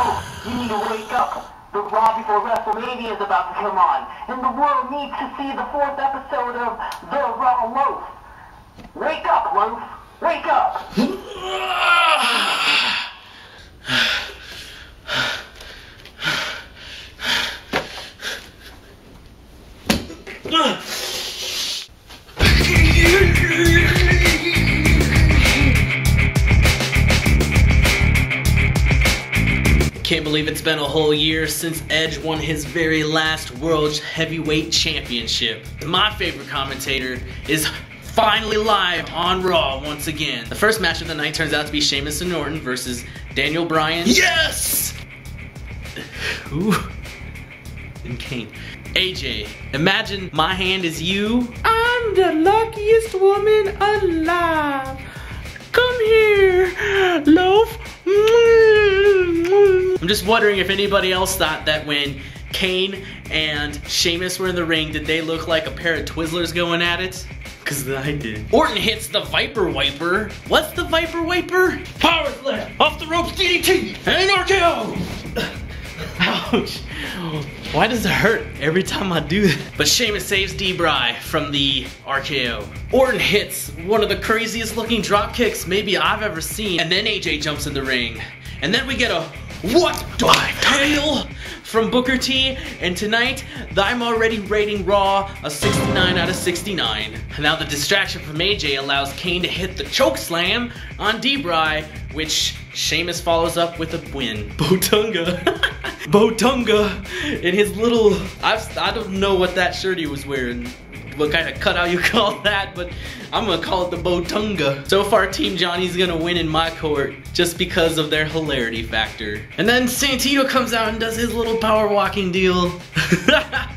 Oh, you need to wake up. The Raw before Wrestlemania is about to come on, and the world needs to see the 4th episode of the RAW Loaf. Wake up, Loaf. Wake up. Can't believe it's been a whole year since Edge won his very last World Heavyweight Championship. My favorite commentator is finally live on Raw once again. The first match of the night turns out to be Sheamus and Orton versus Daniel Bryan. Yes! Ooh. And Kane. AJ, imagine my hand is you. I'm the luckiest woman alive. Come here, Loaf. I'm just wondering if anybody else thought that when Kane and Sheamus were in the ring, did they look like a pair of Twizzlers going at it? Cause I did. Orton hits the Viper Wiper. What's the Viper Wiper? Power slam, off the ropes, DDT, and RKO. Ouch. Why does it hurt every time I do that? But Sheamus saves D-Bry from the RKO. Orton hits one of the craziest looking drop kicks maybe I've ever seen. And then AJ jumps in the ring. And then we get a what the hell from Booker T. And tonight, I'm already rating Raw a 69 out of 69. Now the distraction from AJ allows Kane to hit the choke slam on D-Bry, which Sheamus follows up with a win. Botunga. Botunga in his little, I don't know what that shirt he was wearing, what kind of cutout you call that, but I'm gonna call it the Botunga. So far Team Johnny's gonna win in my court just because of their hilarity factor. And then Santino comes out and does his little power walking deal.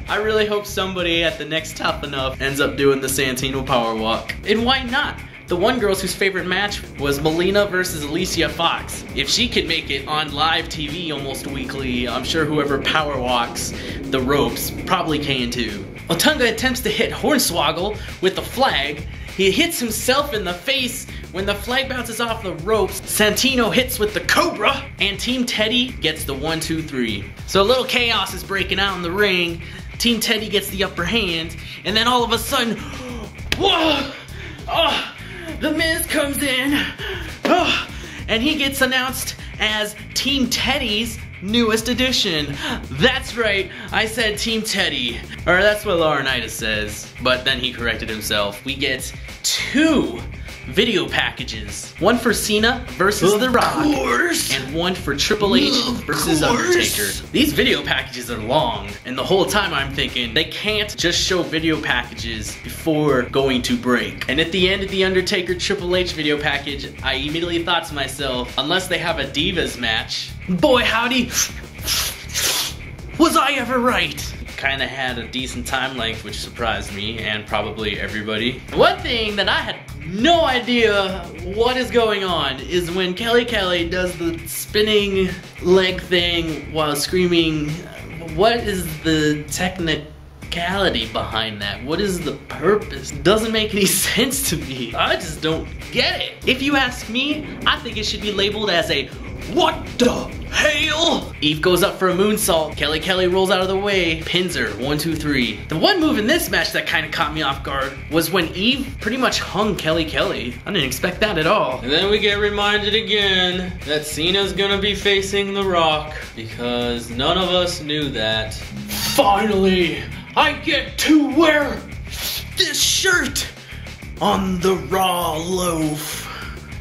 I really hope somebody at the next Tough Enough ends up doing the Santino power walk. And why not? The one girl whose favorite match was Melina versus Alicia Fox. If she could make it on live TV almost weekly, I'm sure whoever power walks the ropes probably can too. Otunga attempts to hit Hornswoggle with the flag. He hits himself in the face when the flag bounces off the ropes. Santino hits with the Cobra, and Team Teddy gets the 1, 2, 3. So a little chaos is breaking out in the ring. Team Teddy gets the upper hand, and then all of a sudden, whoa! Oh! The Miz comes in, and he gets announced as Team Teddy's newest addition. That's right, I said Team Teddy. Or that's what Laurinaitis says, but then he corrected himself. We get 2 video packages. One for Cena versus The Rock, and one for Triple H versus Undertaker. These video packages are long, and the whole time I'm thinking, they can't just show video packages before going to break. And at the end of the Undertaker Triple H video package, I immediately thought to myself, unless they have a Divas match, boy howdy, was I ever right? Kinda had a decent time length, which surprised me and probably everybody. One thing that I had no idea what is going on is when Kelly does the spinning leg thing while screaming. What is the technicality behind that? What is the purpose? Doesn't make any sense to me. I just don't get it. If you ask me, I think it should be labeled as a what the hell? Eve goes up for a moonsault. Kelly rolls out of the way, pins her, 1, 2, 3. The one move in this match that kind of caught me off guard was when Eve pretty much hung Kelly. I didn't expect that at all. And then we get reminded again that Cena's gonna be facing The Rock because none of us knew that. Finally, I get to wear this shirt on the Raw Loaf.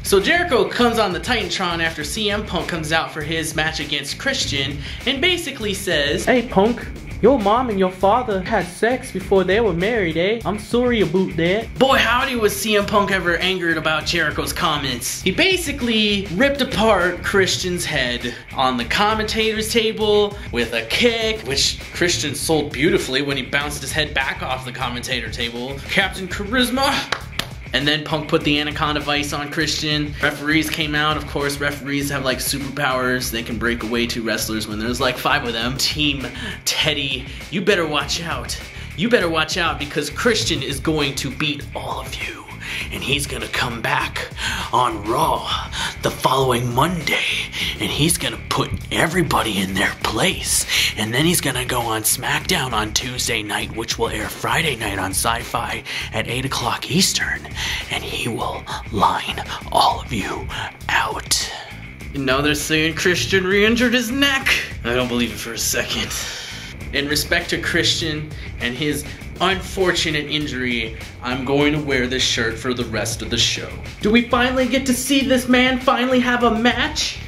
So Jericho comes on the Titantron after CM Punk comes out for his match against Christian and basically says, "Hey Punk, your mom and your father had sex before they were married, eh? I'm sorry about that." Boy howdy was CM Punk ever angered about Jericho's comments. He basically ripped apart Christian's head on the commentator's table with a kick, which Christian sold beautifully when he bounced his head back off the commentator table. Captain Charisma. And then Punk put the Anaconda Vice on Christian. Referees came out. Of course, referees have like superpowers. They can break away 2 wrestlers when there's like 5 of them. Team Teddy, you better watch out. You better watch out because Christian is going to beat all of you. and he's gonna come back on Raw the following Monday, and he's gonna put everybody in their place, and then he's gonna go on SmackDown on Tuesday night, which will air Friday night on Sci-Fi at 8 o'clock Eastern, and he will line all of you out. Now they're saying Christian re-injured his neck. I don't believe it for a second. In respect to Christian and his unfortunate injury, I'm going to wear this shirt for the rest of the show. Do we finally get to see this man finally have a match?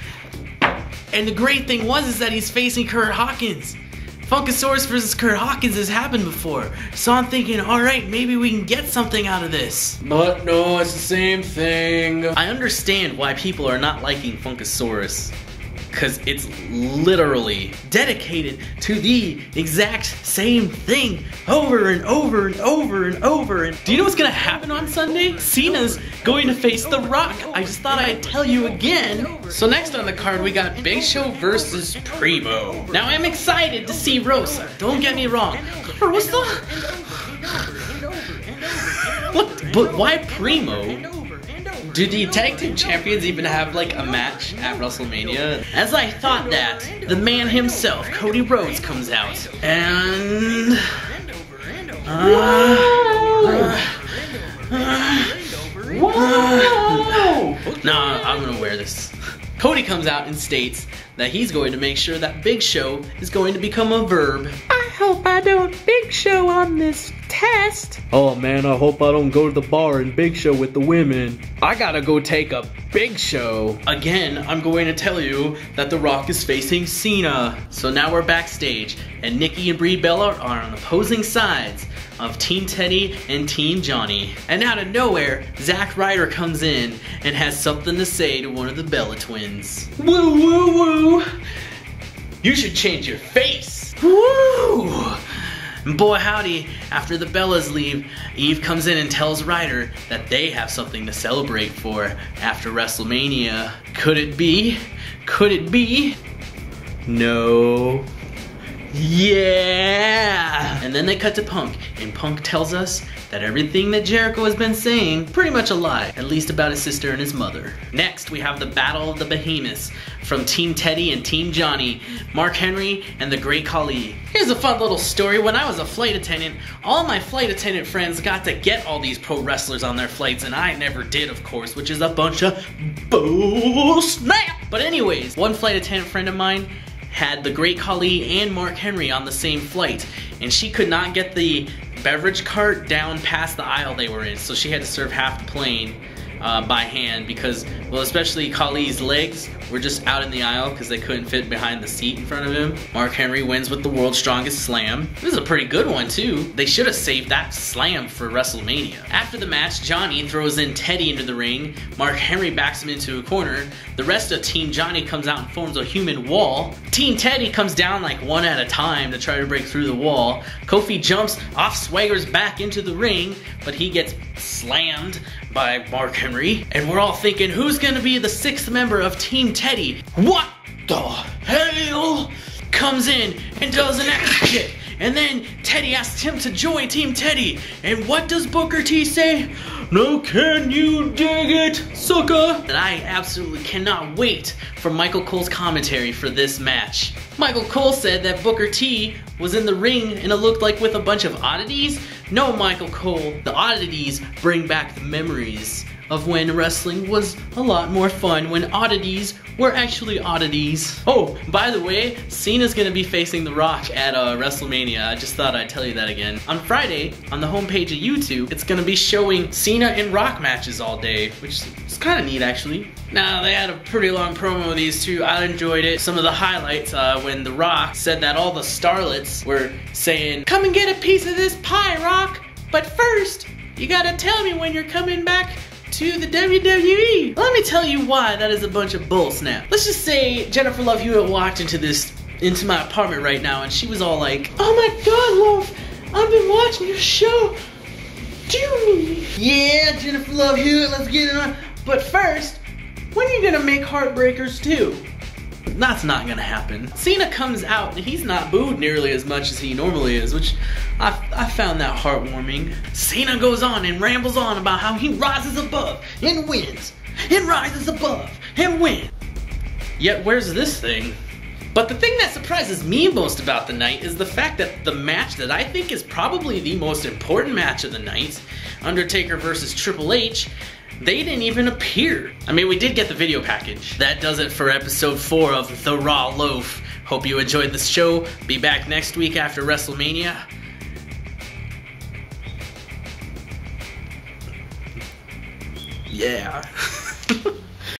And the great thing is that he's facing Curt Hawkins. Funkasaurus versus Curt Hawkins has happened before, so I'm thinking, alright, maybe we can get something out of this. But no, it's the same thing. I understand why people are not liking Funkasaurus, because it's literally dedicated to the exact same thing over and over and over and over. And do you know what's gonna happen on Sunday? Cena's going to face The Rock. I just thought I'd tell you again. So next on the card, we got Big Show versus Primo. Now I'm excited to see Rosa. Don't get me wrong. Rosa? What? But why Primo? Do the tag team champions even have like a match at Wrestlemania? As I thought that, the man himself, Cody Rhodes, comes out. And... Nah, I'm gonna wear this. Cody comes out and states that he's going to make sure that Big Show is going to become a verb. I hope I don't Big Show on this test. Oh man, I hope I don't go to the bar and Big Show with the women. I gotta go take a Big Show. Again, I'm going to tell you that The Rock is facing Cena. So now we're backstage, and Nikki and Brie Bella are on opposing sides of Team Teddy and Team Johnny. And out of nowhere, Zack Ryder comes in and has something to say to one of the Bella twins. Woo woo woo! You should change your face! Woo! And boy howdy, after the Bellas leave, Eve comes in and tells Ryder that they have something to celebrate for after WrestleMania. Could it be? Could it be? No. Yeah! And then they cut to Punk, and Punk tells us that everything that Jericho has been saying, pretty much a lie, at least about his sister and his mother. Next, we have the Battle of the Behemoths from Team Teddy and Team Johnny, Mark Henry and the Great Khali. Here's a fun little story. When I was a flight attendant, all my flight attendant friends got to get all these pro wrestlers on their flights, and I never did, of course, which is a bunch of bull snap. But anyways, one flight attendant friend of mine had the Great Khali and Mark Henry on the same flight, and she could not get the beverage cart down past the aisle they were in, so she had to serve half the plane by hand because, well, especially Khali's legs were just out in the aisle because they couldn't fit behind the seat in front of him. Mark Henry wins with the world's strongest slam. This is a pretty good one too. They should have saved that slam for WrestleMania. After the match, Johnny throws in Teddy into the ring. Mark Henry backs him into a corner. The rest of Team Johnny comes out and forms a human wall. Team Teddy comes down like one at a time to try to break through the wall. Kofi jumps off, swaggers back into the ring, but he gets slammed by Mark Henry. And we're all thinking, who's gonna be the sixth member of Team Teddy? What the hell? Comes in and does an axe kick. And then Teddy asks him to join Team Teddy. And what does Booker T say? No, can you dig it, sucker? And I absolutely cannot wait for Michael Cole's commentary for this match. Michael Cole said that Booker T was in the ring and it looked like with a bunch of oddities. No, Michael Cole, the oddities bring back the memories of when wrestling was a lot more fun, when oddities were actually oddities. Oh, by the way, Cena's gonna be facing The Rock at WrestleMania. I just thought I'd tell you that again. On Friday, on the homepage of YouTube, it's gonna be showing Cena and Rock matches all day, which is kind of neat actually. Now, they had a pretty long promo of these two. I enjoyed it. Some of the highlights when The Rock said that all the starlets were saying, "Come and get a piece of this pie, Rock, but first, you gotta tell me when you're coming back to the WWE." Let me tell you why that is a bunch of bull snap. Let's just say Jennifer Love Hewitt walked into my apartment right now and she was all like, "Oh my God, Love, I've been watching your show. Do me." Yeah, Jennifer Love Hewitt, let's get it on. But first, when are you gonna make Heartbreakers 2? That's not gonna happen. Cena comes out and he's not booed nearly as much as he normally is, which I found that heartwarming. Cena goes on and rambles on about how he rises above and wins, and rises above and wins. Yet where's this thing? But the thing that surprises me most about the night is the fact that the match that I think is probably the most important match of the night, Undertaker versus Triple H, they didn't even appear. I mean, we did get the video package. That does it for episode 4 of The Raw Loaf. Hope you enjoyed this show. Be back next week after Wrestlemania. Yeah.